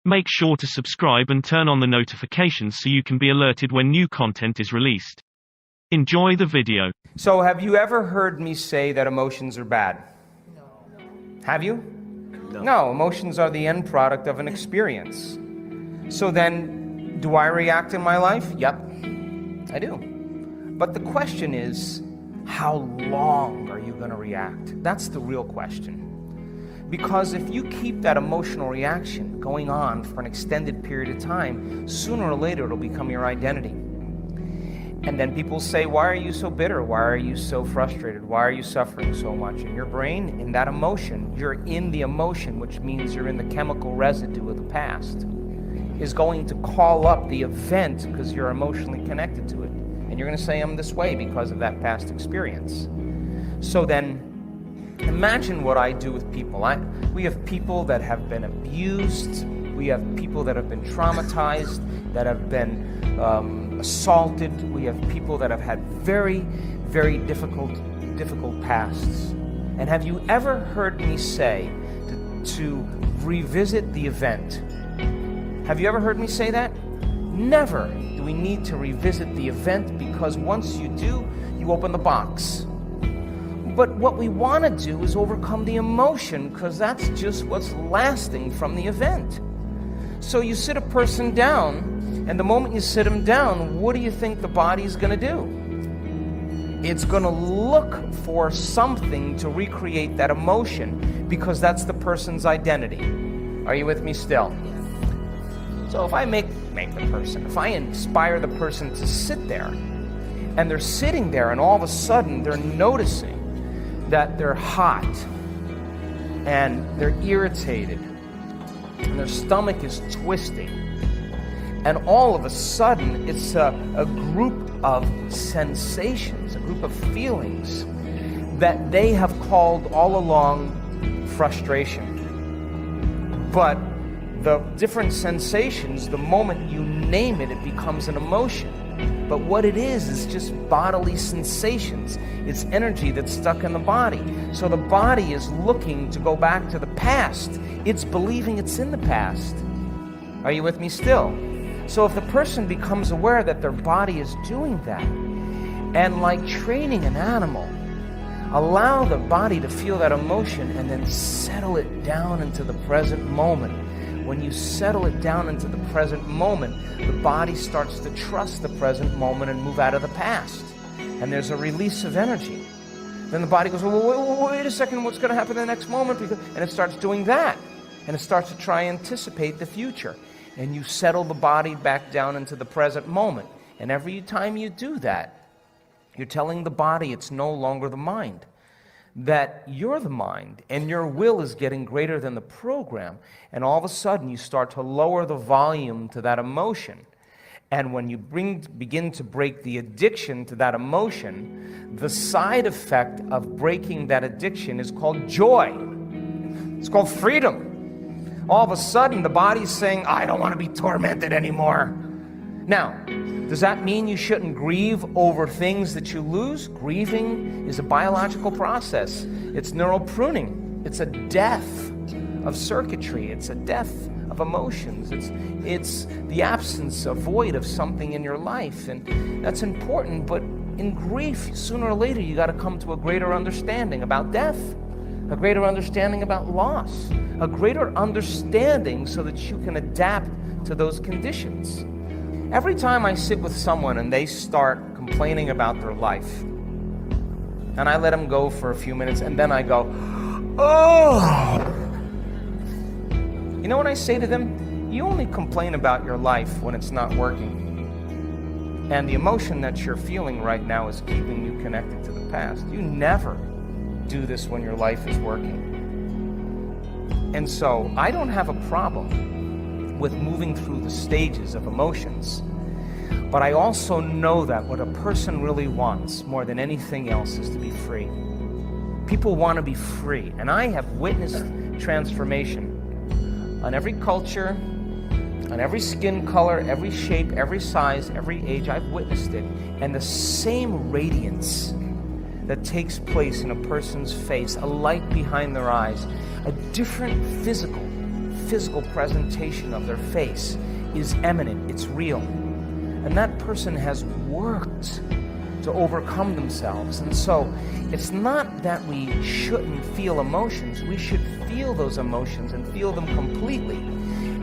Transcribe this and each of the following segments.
Make sure to subscribe and turn on the notifications so you can be alerted when new content is released. Enjoy the video. So have you ever heard me say that emotions are bad? No. Have you? No, emotions are the end product of an experience. So then, do I react in my life? Yep, I do. But the question is, how long are you going to react? That's the real question. Because if you keep that emotional reaction going on for an extended period of time, sooner or later it'll become your identity. And then people say, why are you so bitter? Why are you so frustrated? Why are you suffering so much? In your brain, in that emotion, you're in the emotion, which means you're in the chemical residue of the past, is going to call up the event because you're emotionally connected to it. And you're going to say, I'm this way because of that past experience. So then, imagine what I do with people. We have people that have been abused. We have people that have been traumatized, that have been assaulted. We have people that have had very, very difficult pasts. And have you ever heard me say to revisit the event? Have you ever heard me say that? Never do we need to revisit the event, because once you do, you open the box. But what we want to do is overcome the emotion, because that's just what's lasting from the event. So you sit a person down, and the moment you sit them down, what do you think the body's going to do? It's going to look for something to recreate that emotion, because that's the person's identity. Are you with me still? So if I make the person, if I inspire the person to sit there, and they're sitting there, and all of a sudden they're noticing that they're hot, and they're irritated, and their stomach is twisting, and all of a sudden it's a group of sensations, a group of feelings that they have called all along frustration. But the different sensations, the moment you name it, it becomes an emotion. But what it is just bodily sensations. It's energy that's stuck in the body. So the body is looking to go back to the past. It's believing it's in the past. Are you with me still? So if the person becomes aware that their body is doing that, and like training an animal, allow the body to feel that emotion and then settle it down into the present moment. When you settle it down into the present moment, the body starts to trust the present moment and move out of the past. And there's a release of energy. Then the body goes, well, wait a second, what's going to happen in the next moment? And it starts doing that. And it starts to try and anticipate the future. And you settle the body back down into the present moment. And every time you do that, you're telling the body it's no longer the mind. That you're the mind, and your will is getting greater than the program, and all of a sudden you start to lower the volume to that emotion. And when you begin to break the addiction to that emotion, the side effect of breaking that addiction is called joy. It's called freedom. All of a sudden the body's saying, I don't want to be tormented anymore. Now, does that mean you shouldn't grieve over things that you lose? Grieving is a biological process. It's neural pruning. It's a death of circuitry. It's a death of emotions. It's the absence, a void of something in your life. And that's important, but in grief, sooner or later, you got to come to a greater understanding about death, a greater understanding about loss, a greater understanding so that you can adapt to those conditions. Every time I sit with someone and they start complaining about their life, and I let them go for a few minutes, and then I go, oh! You know what I say to them? You only complain about your life when it's not working. And the emotion that you're feeling right now is keeping you connected to the past. You never do this when your life is working. And so I don't have a problem with moving through the stages of emotions. But I also know that what a person really wants more than anything else is to be free. People want to be free. And I have witnessed transformation on every culture, on every skin color, every shape, every size, every age. I've witnessed it. And the same radiance that takes place in a person's face, a light behind their eyes, a different physical physical presentation of their face is eminent, it's real. And that person has worked to overcome themselves. And so it's not that we shouldn't feel emotions. We should feel those emotions and feel them completely.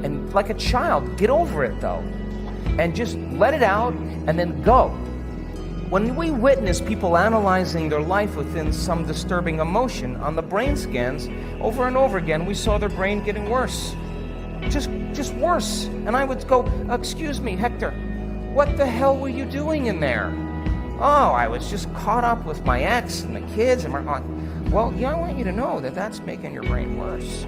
And like a child, get over it though. And just let it out and then go. When we witness people analyzing their life within some disturbing emotion on the brain scans, over and over again, we saw their brain getting worse. Just worse. And I would go, excuse me, Hector, what the hell were you doing in there? Oh, I was just caught up with my ex and the kids. And well, yeah, I want you to know that that's making your brain worse.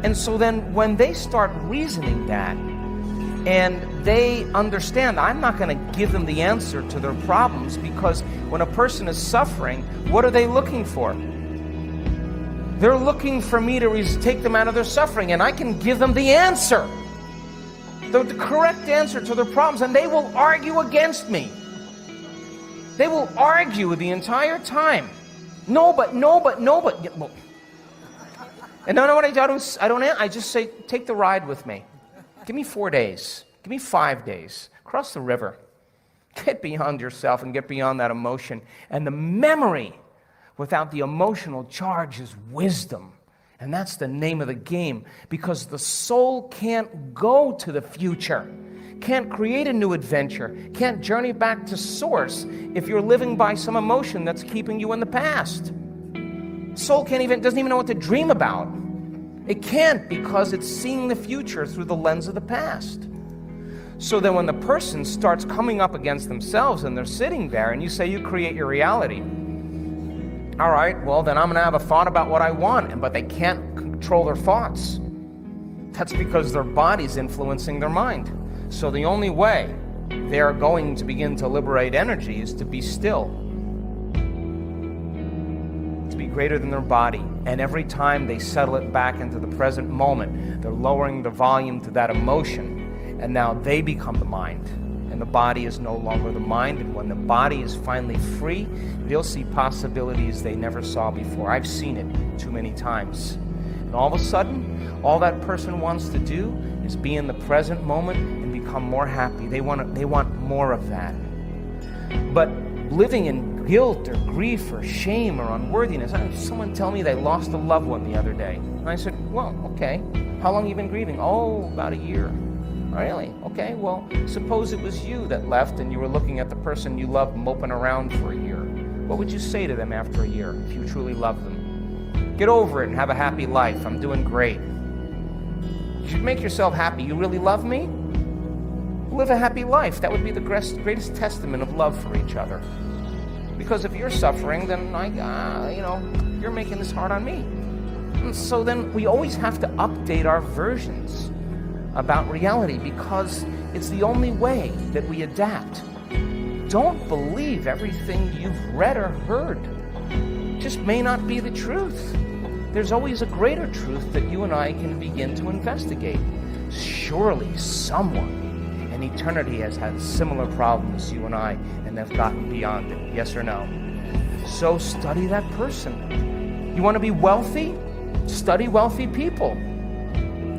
And so then when they start reasoning that, and they understand, I'm not going to give them the answer to their problems, because when a person is suffering, what are they looking for? They're looking for me to take them out of their suffering, and I can give them the answer, the correct answer to their problems, and they will argue against me. They will argue the entire time. No, but. Well, and know what I do? I just say, take the ride with me. Give me 4 days. Give me 5 days. Cross the river. Get beyond yourself and get beyond that emotion. And the memory without the emotional charge is wisdom. And that's the name of the game, because the soul can't go to the future, can't create a new adventure, can't journey back to source if you're living by some emotion that's keeping you in the past. Soul doesn't even know what to dream about. It can't, because it's seeing the future through the lens of the past. So then when the person starts coming up against themselves and they're sitting there and you say you create your reality, all right, well then I'm going to have a thought about what I want, but they can't control their thoughts. That's because their body's influencing their mind. So the only way they're going to begin to liberate energy is to be still, to be greater than their body. And every time they settle it back into the present moment, they're lowering the volume to that emotion, and now they become the mind, and the body is no longer the mind. And when the body is finally free, they'll see possibilities they never saw before. I've seen it too many times. And all of a sudden, all that person wants to do is be in the present moment and become more happy. They want more of that. But living in guilt or grief or shame or unworthiness. I had someone tell me they lost a loved one the other day. And I said, well, okay. How long have you been grieving? Oh, about a year. Really? Okay, well, suppose it was you that left and you were looking at the person you loved moping around for a year. What would you say to them after a year if you truly loved them? Get over it and have a happy life. I'm doing great. You should make yourself happy. You really love me? Live a happy life. That would be the greatest testament of love for each other. Because if you're suffering, then you're making this hard on me. And so then we always have to update our versions about reality, because it's the only way that we adapt. Don't believe everything you've read or heard. It just may not be the truth. There's always a greater truth that you and I can begin to investigate. Surely someone in eternity has had similar problems as you and I, and they've gotten beyond it. Yes or no? So study that person. You want to be wealthy? Study wealthy people.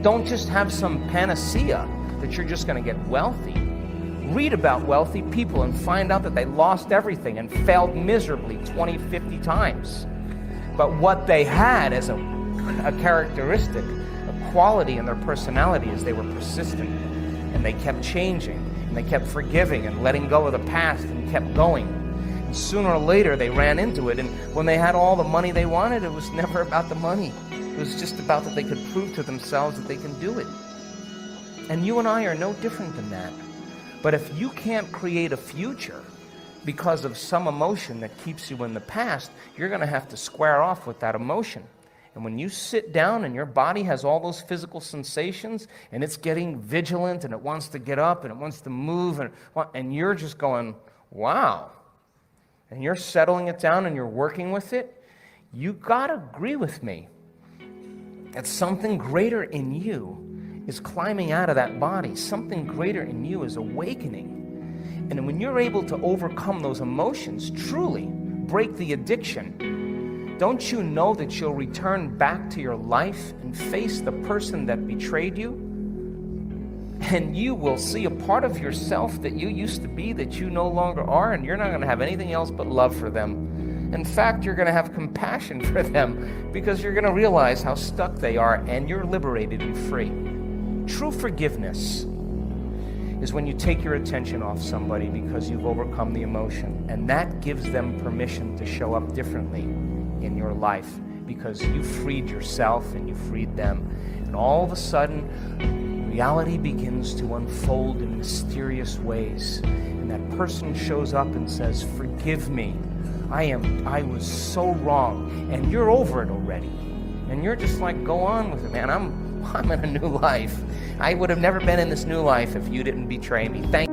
Don't just have some panacea that you're just going to get wealthy. Read about wealthy people and find out that they lost everything and failed miserably 20, 50 times. But what they had as a characteristic, a quality in their personality, is they were persistent, and they kept changing, and they kept forgiving and letting go of the past and kept going. And sooner or later they ran into it, and when they had all the money they wanted, it was never about the money. It was just about that they could prove to themselves that they can do it. And you and I are no different than that. But if you can't create a future because of some emotion that keeps you in the past, you're going to have to square off with that emotion. And when you sit down and your body has all those physical sensations and it's getting vigilant and it wants to get up and it wants to move and you're just going, wow, and you're settling it down and you're working with it, you got to agree with me that something greater in you is climbing out of that body. Something greater in you is awakening. And when you're able to overcome those emotions, truly break the addiction, Don't you know that you'll return back to your life and face the person that betrayed you? And you will see a part of yourself that you used to be that you no longer are, and you're not going to have anything else but love for them. In fact, you're going to have compassion for them because you're going to realize how stuck they are, and you're liberated and free. True forgiveness is when you take your attention off somebody because you've overcome the emotion, and that gives them permission to show up differently in your life because you freed yourself and you freed them. And all of a sudden, reality begins to unfold in mysterious ways, and that person shows up and says, "Forgive me. I was so wrong," and you're over it already. And you're just like, "Go on with it, man. I'm in a new life. I would have never been in this new life if you didn't betray me. Thank